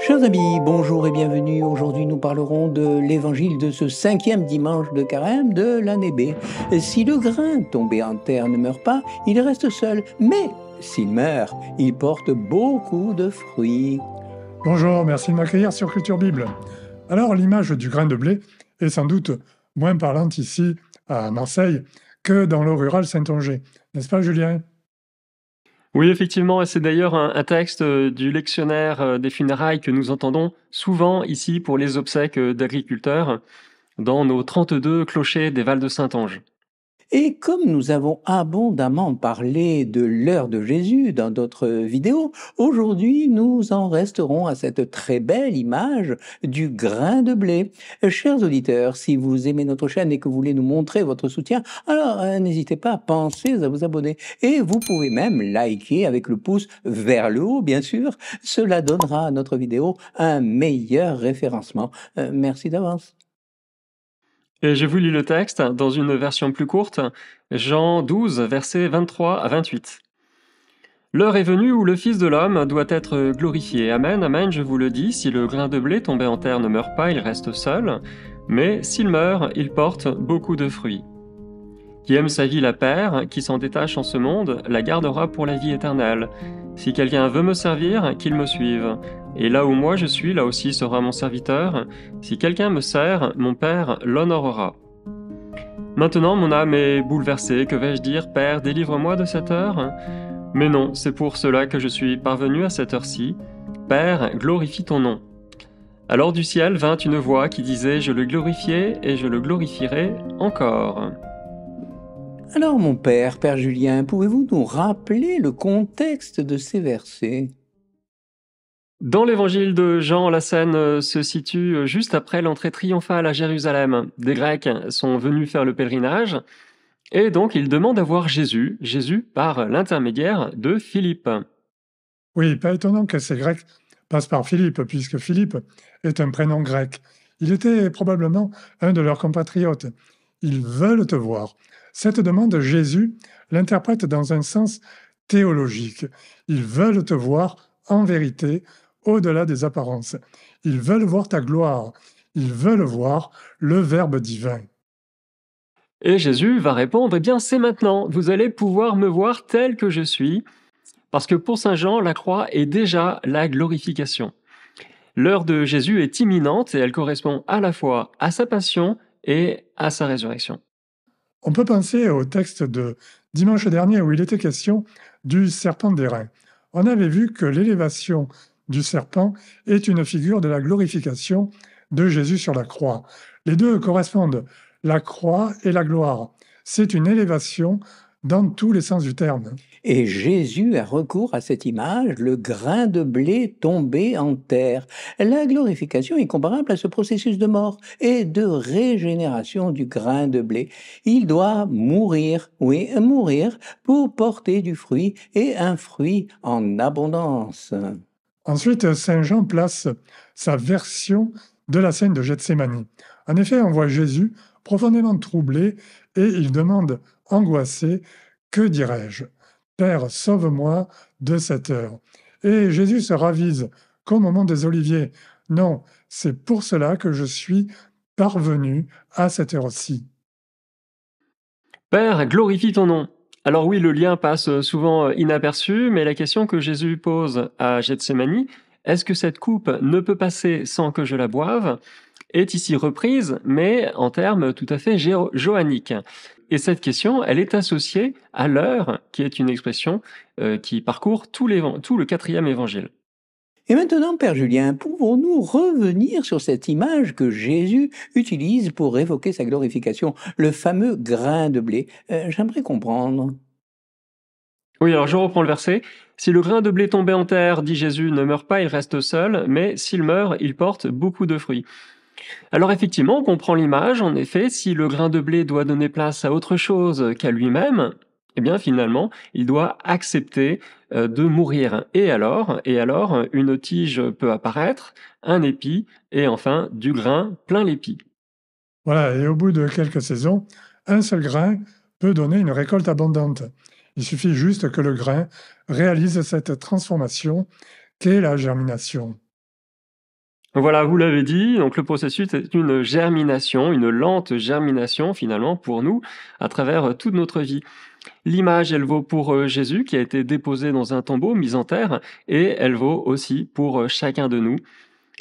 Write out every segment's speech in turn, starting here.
Chers amis, bonjour et bienvenue. Aujourd'hui, nous parlerons de l'évangile de ce 5e dimanche de carême de l'année B. Si le grain tombé en terre ne meurt pas, il reste seul. Mais s'il meurt, il porte beaucoup de fruits. Bonjour, merci de m'accueillir sur Culture Bible. Alors, l'image du grain de blé est sans doute moins parlante ici, à Marseille, que dans le rural Saint-Onger. N'est-ce pas, Julien? Oui, effectivement, et c'est d'ailleurs un texte du lectionnaire des funérailles que nous entendons souvent ici pour les obsèques d'agriculteurs dans nos 32 clochers des Vals de Saint-Ange. Et comme nous avons abondamment parlé de l'heure de Jésus dans d'autres vidéos, aujourd'hui nous en resterons à cette très belle image du grain de blé. Chers auditeurs, si vous aimez notre chaîne et que vous voulez nous montrer votre soutien, alors n'hésitez pas, pensez à vous abonner. Et vous pouvez même liker avec le pouce vers le haut, bien sûr. Cela donnera à notre vidéo un meilleur référencement. Merci d'avance. Et je vous lis le texte dans une version plus courte, Jean 12, versets 23 à 28. L'heure est venue où le Fils de l'homme doit être glorifié. Amen, amen, je vous le dis, si le grain de blé tombé en terre ne meurt pas, il reste seul, mais s'il meurt, il porte beaucoup de fruits. Qui aime sa vie la perd, qui s'en détache en ce monde, la gardera pour la vie éternelle. Si quelqu'un veut me servir, qu'il me suive. Et là où moi je suis, là aussi sera mon serviteur. Si quelqu'un me sert, mon Père l'honorera. Maintenant mon âme est bouleversée, que vais-je dire, Père, délivre-moi de cette heure? Mais non, c'est pour cela que je suis parvenu à cette heure-ci. Père, glorifie ton nom. Alors du ciel vint une voix qui disait, je le glorifiai et je le glorifierai encore. Alors mon Père Julien, pouvez-vous nous rappeler le contexte de ces versets? Dans l'évangile de Jean, la scène se situe juste après l'entrée triomphale à Jérusalem. Des Grecs sont venus faire le pèlerinage et donc ils demandent à voir Jésus, par l'intermédiaire de Philippe. Oui, pas étonnant que ces Grecs passent par Philippe, puisque Philippe est un prénom grec. Il était probablement un de leurs compatriotes. Ils veulent te voir. Cette demande, Jésus l'interprète dans un sens théologique. Ils veulent te voir en vérité, au-delà des apparences. Ils veulent voir ta gloire. Ils veulent voir le Verbe divin. Et Jésus va répondre, eh bien c'est maintenant, vous allez pouvoir me voir tel que je suis, parce que pour Saint Jean, la croix est déjà la glorification. L'heure de Jésus est imminente et elle correspond à la fois à sa passion et à sa résurrection. On peut penser au texte de dimanche dernier où il était question du serpent d'airain. On avait vu que l'élévation du serpent est une figure de la glorification de Jésus sur la croix. Les deux correspondent, la croix et la gloire. C'est une élévation dans tous les sens du terme. Et Jésus a recours à cette image, le grain de blé tombé en terre. La glorification est comparable à ce processus de mort et de régénération du grain de blé. Il doit mourir, oui, mourir pour porter du fruit et un fruit en abondance. Ensuite, Saint Jean place sa version de la scène de Gethsémani. En effet, on voit Jésus profondément troublé et il demande, angoissé, que dirais-je? Père, sauve-moi de cette heure. Et Jésus se ravise, comme au mont des Oliviers. Non, c'est pour cela que je suis parvenu à cette heure-ci. Père, glorifie ton nom. Alors oui, le lien passe souvent inaperçu, mais la question que Jésus pose à Gethsémani, est-ce que cette coupe ne peut passer sans que je la boive, est ici reprise, mais en termes tout à fait johanniques. Et cette question, elle est associée à l'heure, qui est une expression qui parcourt tout le 4e évangile. Et maintenant, Père Julien, pouvons-nous revenir sur cette image que Jésus utilise pour évoquer sa glorification, le fameux grain de blé? J'aimerais comprendre. Oui, alors je reprends le verset. Si le grain de blé tombé en terre, dit Jésus, ne meurt pas, il reste seul, mais s'il meurt, il porte beaucoup de fruits. Alors effectivement, on comprend l'image, en effet, si le grain de blé doit donner place à autre chose qu'à lui-même, eh bien finalement, il doit accepter de mourir. Et alors, une tige peut apparaître, un épi, et enfin du grain plein l'épi. Voilà, et au bout de quelques saisons, un seul grain peut donner une récolte abondante. Il suffit juste que le grain réalise cette transformation qu'est la germination. Voilà, vous l'avez dit, donc le processus est une germination, une lente germination finalement pour nous à travers toute notre vie. L'image, elle vaut pour Jésus qui a été déposé dans un tombeau, mis en terre, et elle vaut aussi pour chacun de nous.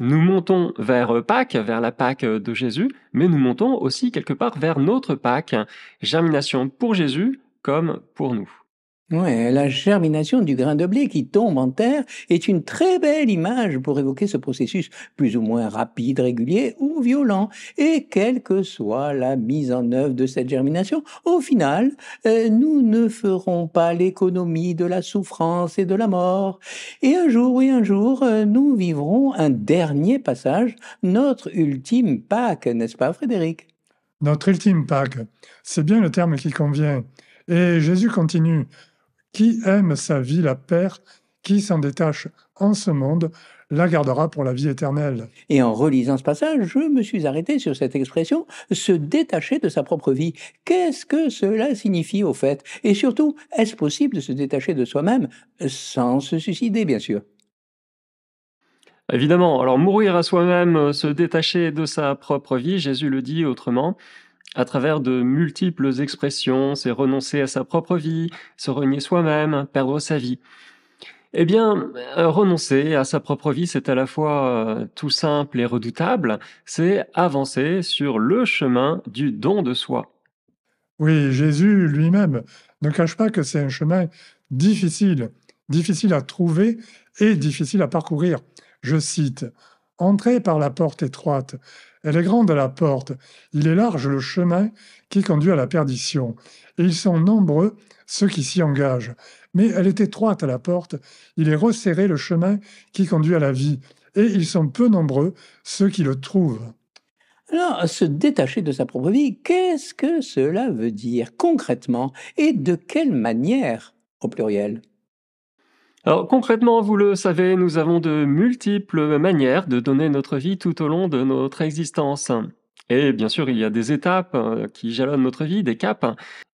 Nous montons vers Pâques, vers la Pâque de Jésus, mais nous montons aussi quelque part vers notre Pâques, germination pour Jésus comme pour nous. Ouais, la germination du grain de blé qui tombe en terre est une très belle image pour évoquer ce processus plus ou moins rapide, régulier ou violent. Et quelle que soit la mise en œuvre de cette germination, au final, nous ne ferons pas l'économie de la souffrance et de la mort. Et un jour, oui, un jour, nous vivrons un dernier passage, notre ultime Pâques, n'est-ce pas, Frédéric? Notre ultime Pâque, c'est bien le terme qui convient. Et Jésus continue. Qui aime sa vie la perd, qui s'en détache en ce monde la gardera pour la vie éternelle. Et en relisant ce passage, je me suis arrêté sur cette expression se détacher de sa propre vie. Qu'est-ce que cela signifie au fait? Et surtout, est-ce possible de se détacher de soi-même sans se suicider, bien sûr? Évidemment, alors mourir à soi-même, se détacher de sa propre vie, Jésus le dit autrement, à travers de multiples expressions, c'est renoncer à sa propre vie, se renier soi-même, perdre sa vie. Eh bien, renoncer à sa propre vie, c'est à la fois tout simple et redoutable, c'est avancer sur le chemin du don de soi. Oui, Jésus lui-même ne cache pas que c'est un chemin difficile, difficile à trouver et difficile à parcourir. Je cite, entrez par la porte étroite. Elle est grande la porte, il est large le chemin qui conduit à la perdition, et ils sont nombreux ceux qui s'y engagent. Mais elle est étroite la porte, il est resserré le chemin qui conduit à la vie, et ils sont peu nombreux ceux qui le trouvent. Alors, se détacher de sa propre vie, qu'est-ce que cela veut dire concrètement et de quelle manière au pluriel? Alors concrètement, vous le savez, nous avons de multiples manières de donner notre vie tout au long de notre existence. Et bien sûr, il y a des étapes qui jalonnent notre vie, des caps.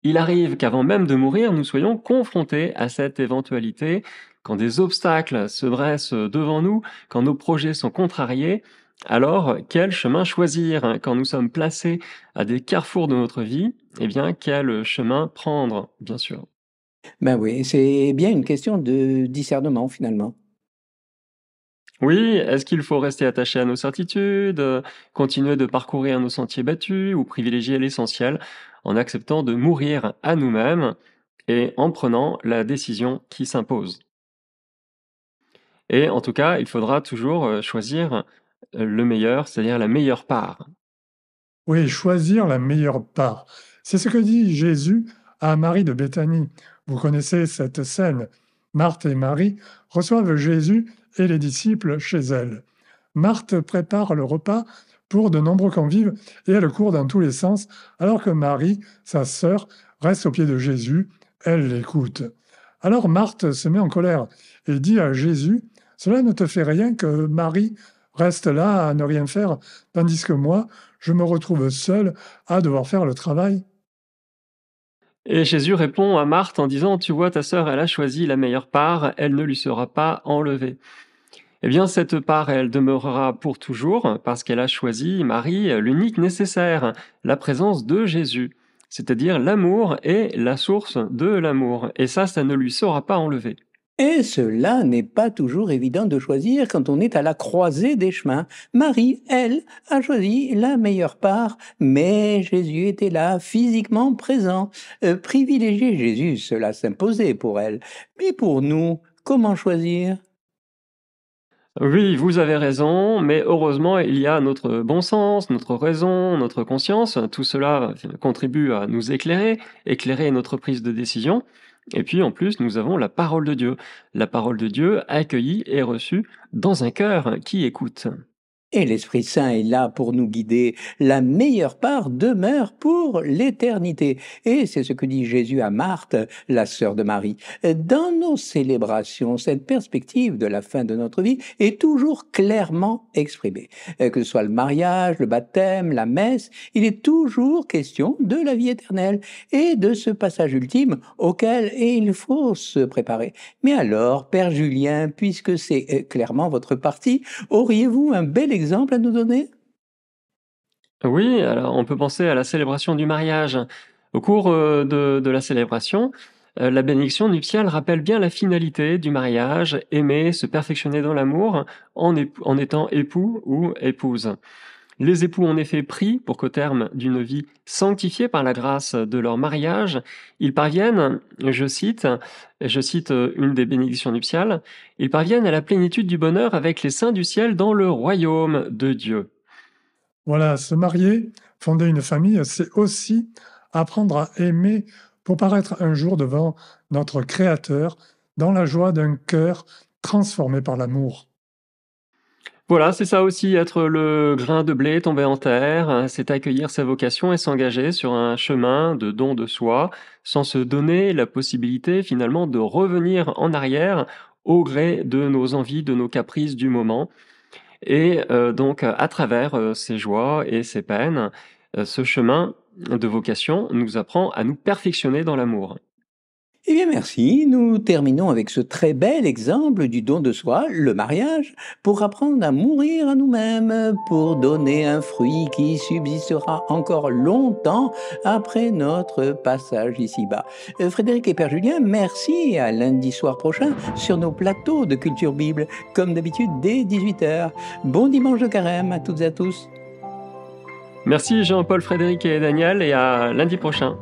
Il arrive qu'avant même de mourir, nous soyons confrontés à cette éventualité, quand des obstacles se dressent devant nous, quand nos projets sont contrariés. Alors, quel chemin choisir quand nous sommes placés à des carrefours de notre vie? Eh bien, quel chemin prendre, bien sûr. Ben oui, c'est bien une question de discernement finalement. Oui, est-ce qu'il faut rester attaché à nos certitudes, continuer de parcourir nos sentiers battus ou privilégier l'essentiel en acceptant de mourir à nous-mêmes et en prenant la décision qui s'impose? Et en tout cas, il faudra toujours choisir le meilleur, c'est-à-dire la meilleure part. Oui, choisir la meilleure part. C'est ce que dit Jésus à Marie de Béthanie. Vous connaissez cette scène. Marthe et Marie reçoivent Jésus et les disciples chez elles. Marthe prépare le repas pour de nombreux convives et elle court dans tous les sens, alors que Marie, sa sœur, reste aux pieds de Jésus. Elle l'écoute. Alors Marthe se met en colère et dit à Jésus, cela ne te fait rien que Marie reste là à ne rien faire, tandis que moi, je me retrouve seul à devoir faire le travail. Et Jésus répond à Marthe en disant, tu vois, ta sœur, elle a choisi la meilleure part, elle ne lui sera pas enlevée. Eh bien, cette part, elle demeurera pour toujours parce qu'elle a choisi, Marie, l'unique nécessaire, la présence de Jésus, c'est-à-dire l'amour et la source de l'amour. Et ça ne lui sera pas enlevé. Et cela n'est pas toujours évident de choisir quand on est à la croisée des chemins. Marie, elle, a choisi la meilleure part, mais Jésus était là, physiquement présent. Privilégier Jésus, cela s'imposait pour elle. Mais pour nous, comment choisir? Oui, vous avez raison, mais heureusement, il y a notre bon sens, notre raison, notre conscience. Tout cela contribue à nous éclairer, éclairer notre prise de décision. Et puis, en plus, nous avons la parole de Dieu. La parole de Dieu accueillie et reçue dans un cœur qui écoute. Et l'Esprit Saint est là pour nous guider. La meilleure part demeure pour l'éternité. Et c'est ce que dit Jésus à Marthe, la sœur de Marie. Dans nos célébrations, cette perspective de la fin de notre vie est toujours clairement exprimée. Que ce soit le mariage, le baptême, la messe, il est toujours question de la vie éternelle et de ce passage ultime auquel il faut se préparer. Mais alors, Père Julien, puisque c'est clairement votre partie, auriez-vous un bel exemple exemple à nous donner? Oui, alors on peut penser à la célébration du mariage. Au cours de la célébration, la bénédiction nuptiale rappelle bien la finalité du mariage, aimer, se perfectionner dans l'amour en étant époux ou épouse. Les époux en effet prient pour qu'au terme d'une vie sanctifiée par la grâce de leur mariage, ils parviennent, je cite une des bénédictions nuptiales, ils parviennent à la plénitude du bonheur avec les saints du ciel dans le royaume de Dieu. Voilà, se marier, fonder une famille, c'est aussi apprendre à aimer pour paraître un jour devant notre Créateur dans la joie d'un cœur transformé par l'amour. Voilà, c'est ça aussi, être le grain de blé tombé en terre, c'est accueillir sa vocation et s'engager sur un chemin de don de soi, sans se donner la possibilité finalement de revenir en arrière au gré de nos envies, de nos caprices du moment. Et donc à travers, ces joies et ces peines, ce chemin de vocation nous apprend à nous perfectionner dans l'amour. Eh bien, merci. Nous terminons avec ce très bel exemple du don de soi, le mariage, pour apprendre à mourir à nous-mêmes, pour donner un fruit qui subsistera encore longtemps après notre passage ici-bas. Frédéric et Père Julien, merci et à lundi soir prochain sur nos plateaux de Culture Bible, comme d'habitude dès 18h. Bon dimanche de carême à toutes et à tous. Merci Jean-Paul, Frédéric et Daniel et à lundi prochain.